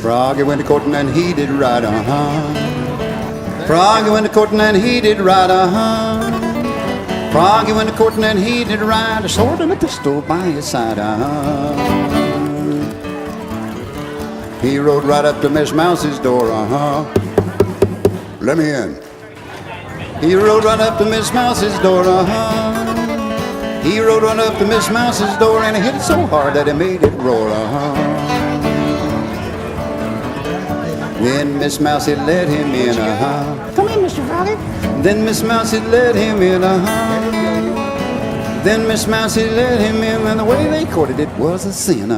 Froggy went a courting and he did right, Froggy went a courting and he did right, Froggy went a courting and he did right, a sword and a pistol by his side, He rode right up to Miss Mouse's door, Let me in. He rode right up to Miss Mouse's door, He rode right up to Miss Mouse's door and he hit it so hard that it made it roar, Then Miss Mousey let him in, Come in, Mr. Froggy. Then Miss Mousey let him in, Then Miss Mousey let him in, and the way they courted it was a sin,